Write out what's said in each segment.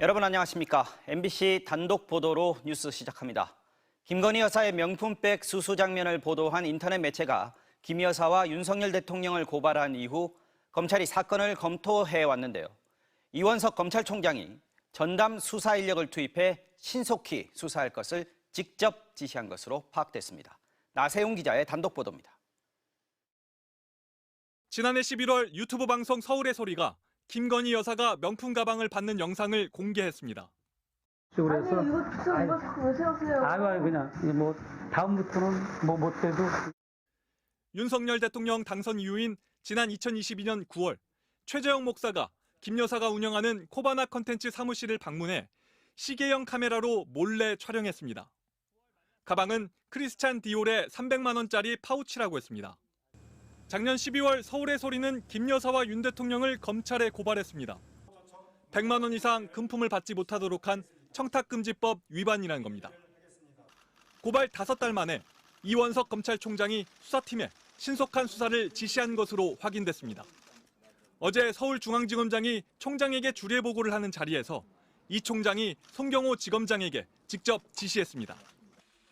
여러분 안녕하십니까? MBC 단독 보도로 뉴스 시작합니다. 김건희 여사의 명품백 수수 장면을 보도한 인터넷 매체가 김 여사와 윤석열 대통령을 고발한 이후 검찰이 사건을 검토해 왔는데요. 이원석 검찰총장이 전담 수사 인력을 투입해 신속히 수사할 것을 직접 지시한 것으로 파악됐습니다. 나세용 기자의 단독 보도입니다. 지난해 11월 유튜브 방송 서울의 소리가 김건희 여사가 명품 가방을 받는 영상을 공개했습니다. 그래서 아니 이거 자꾸 왜 세우세요? 아유 그냥 뭐 다음부터는 뭐 못해도. 윤석열 대통령 당선 이후인 지난 2022년 9월 최재형 목사가 김 여사가 운영하는 코바나 컨텐츠 사무실을 방문해 시계형 카메라로 몰래 촬영했습니다. 가방은 크리스찬 디올의 300만 원짜리 파우치라고 했습니다. 작년 12월 서울의 소리는 김 여사와 윤 대통령을 검찰에 고발했습니다. 100만 원 이상 금품을 받지 못하도록 한 청탁금지법 위반이라는 겁니다. 고발 5달 만에 이원석 검찰총장이 수사팀에 신속한 수사를 지시한 것으로 확인됐습니다. 어제 서울중앙지검장이 총장에게 주례 보고를 하는 자리에서 이 총장이 송경호 지검장에게 직접 지시했습니다.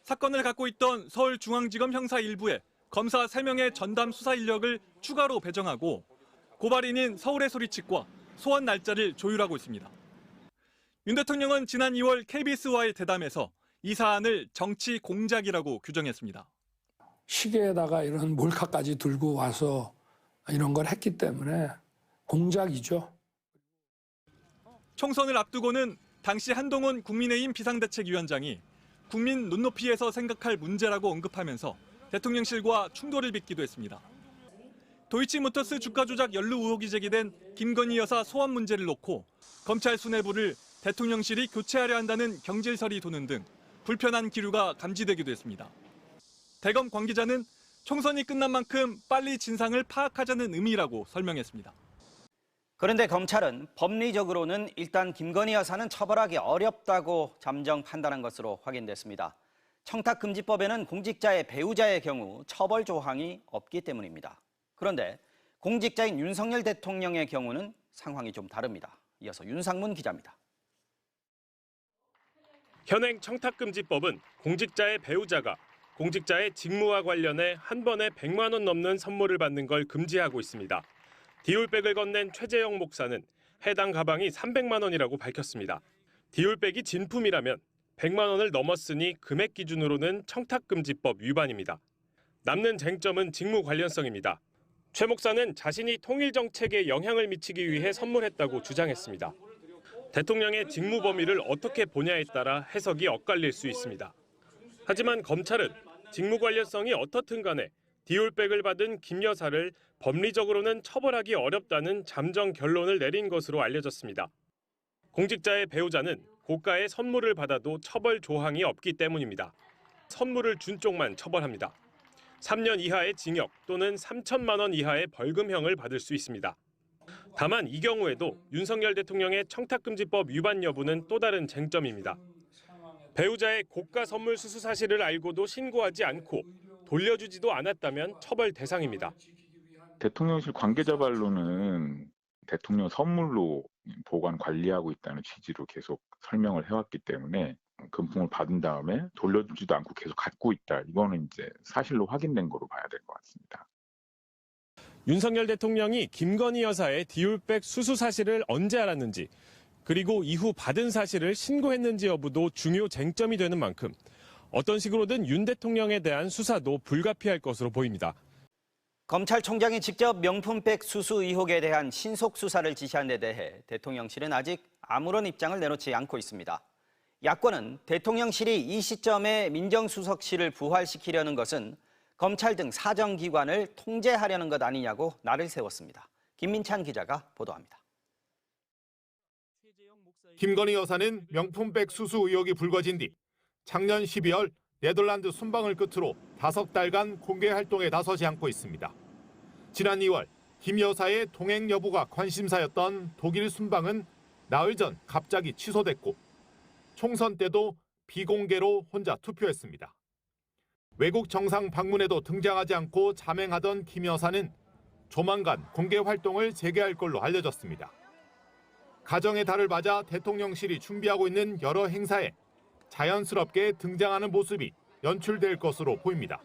사건을 갖고 있던 서울중앙지검 형사 1부에 검사 3명의 전담 수사 인력을 추가로 배정하고 고발인인 서울의 소리 측과 소환 날짜를 조율하고 있습니다. 윤 대통령은 지난 2월 KBS와의 대담에서 이 사안을 정치 공작이라고 규정했습니다. 시계에다가 이런 몰카까지 들고 와서 이런 걸 했기 때문에 공작이죠. 총선을 앞두고는 당시 한동훈 국민의힘 비상대책위원장이 국민 눈높이에서 생각할 문제라고 언급하면서 대통령실과 충돌을 빚기도 했습니다. 도이치모터스 주가 조작 연루 의혹이 제기된 김건희 여사 소환 문제를 놓고 검찰 수뇌부를 대통령실이 교체하려 한다는 경질설이 도는 등 불편한 기류가 감지되기도 했습니다. 대검 관계자는 총선이 끝난 만큼 빨리 진상을 파악하자는 의미라고 설명했습니다. 그런데 검찰은 법리적으로는 일단 김건희 여사는 처벌하기 어렵다고 잠정 판단한 것으로 확인됐습니다. 청탁금지법에는 공직자의 배우자의 경우 처벌 조항이 없기 때문입니다. 그런데 공직자인 윤석열 대통령의 경우는 상황이 좀 다릅니다. 이어서 윤상문 기자입니다. 현행 청탁금지법은 공직자의 배우자가 공직자의 직무와 관련해 한 번에 100만 원 넘는 선물을 받는 걸 금지하고 있습니다. 디올백을 건넨 최재형 목사는 해당 가방이 300만 원이라고 밝혔습니다. 디올백이 진품이라면 100만 원을 넘었으니 금액 기준으로는 청탁금지법 위반입니다. 남는 쟁점은 직무 관련성입니다. 최 목사는 자신이 통일 정책에 영향을 미치기 위해 선물했다고 주장했습니다. 대통령의 직무 범위를 어떻게 보냐에 따라 해석이 엇갈릴 수 있습니다. 하지만 검찰은 직무 관련성이 어떻든 간에 디올백을 받은 김 여사를 법리적으로는 처벌하기 어렵다는 잠정 결론을 내린 것으로 알려졌습니다. 공직자의 배우자는 고가의 선물을 받아도 처벌 조항이 없기 때문입니다. 선물을 준 쪽만 처벌합니다. 3년 이하의 징역 또는 3천만 원 이하의 벌금형을 받을 수 있습니다. 다만 이 경우에도 윤석열 대통령의 청탁금지법 위반 여부는 또 다른 쟁점입니다. 배우자의 고가 선물 수수 사실을 알고도 신고하지 않고 돌려주지도 않았다면 처벌 대상입니다. 대통령실 관계자 발로는 대통령 선물로 보관 관리하고 있다는 취지로 계속 설명을 해왔기 때문에 금품을 받은 다음에 돌려주지도 않고 계속 갖고 있다. 이거는 이제 사실로 확인된 거로 봐야 될 것 같습니다. 윤석열 대통령이 김건희 여사의 디올백 수수 사실을 언제 알았는지 그리고 이후 받은 사실을 신고했는지 여부도 중요 쟁점이 되는 만큼 어떤 식으로든 윤 대통령에 대한 수사도 불가피할 것으로 보입니다. 검찰총장이 직접 명품백 수수 의혹에 대한 신속 수사를 지시한 데 대해 대통령실은 아직 아무런 입장을 내놓지 않고 있습니다. 야권은 대통령실이 이 시점에 민정수석실을 부활시키려는 것은 검찰 등 사정기관을 통제하려는 것 아니냐고 날을 세웠습니다. 김민찬 기자가 보도합니다. 김건희 여사는 명품백 수수 의혹이 불거진 뒤 작년 12월 네덜란드 순방을 끝으로 5달간 공개 활동에 나서지 않고 있습니다. 지난 2월 김 여사의 동행 여부가 관심사였던 독일 순방은 나흘 전 갑자기 취소됐고 총선 때도 비공개로 혼자 투표했습니다. 외국 정상 방문에도 등장하지 않고 자맹하던 김 여사는 조만간 공개 활동을 재개할 걸로 알려졌습니다. 가정의 달을 맞아 대통령실이 준비하고 있는 여러 행사에 자연스럽게 등장하는 모습이 연출될 것으로 보입니다.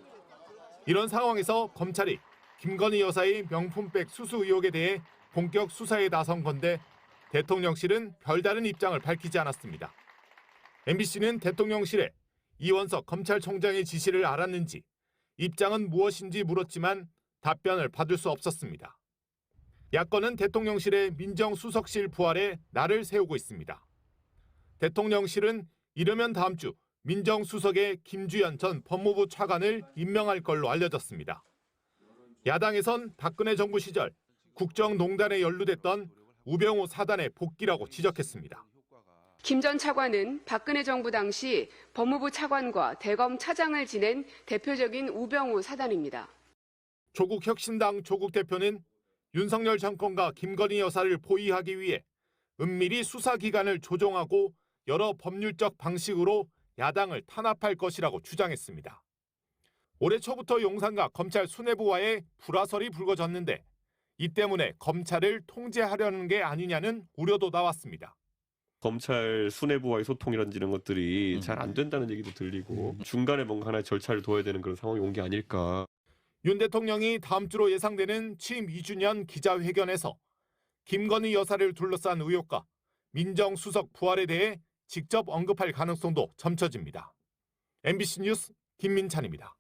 이런 상황에서 검찰이 김건희 여사의 명품백 수수 의혹에 대해 본격 수사에 나선 건데 대통령실은 별다른 입장을 밝히지 않았습니다. MBC는 대통령실에 이원석 검찰총장의 지시를 알았는지 입장은 무엇인지 물었지만 답변을 받을 수 없었습니다. 야권은 대통령실의 민정수석실 부활에 날을 세우고 있습니다. 대통령실은 이르면 다음 주 민정수석의 김주현 전 법무부 차관을 임명할 걸로 알려졌습니다. 야당에선 박근혜 정부 시절 국정농단에 연루됐던 우병우 사단의 복귀라고 지적했습니다. 김 전 차관은 박근혜 정부 당시 법무부 차관과 대검 차장을 지낸 대표적인 우병우 사단입니다. 조국혁신당 조국 대표는 윤석열 정권과 김건희 여사를 포위하기 위해 은밀히 수사기관을 조정하고 여러 법률적 방식으로 야당을 탄압할 것이라고 주장했습니다. 올해 초부터 용산과 검찰 수뇌부와의 불화설이 불거졌는데 이 때문에 검찰을 통제하려는 게 아니냐는 우려도 나왔습니다. 검찰 수뇌부와의 소통이라든지 이런 것들이 잘 안 된다는 얘기도 들리고 중간에 뭔가 하나의 절차를 둬야 되는 그런 상황이 온 게 아닐까. 윤 대통령이 다음 주로 예상되는 취임 2주년 기자회견에서 김건희 여사를 둘러싼 의혹과 민정수석 부활에 대해 직접 언급할 가능성도 점쳐집니다. MBC 뉴스 김민찬입니다.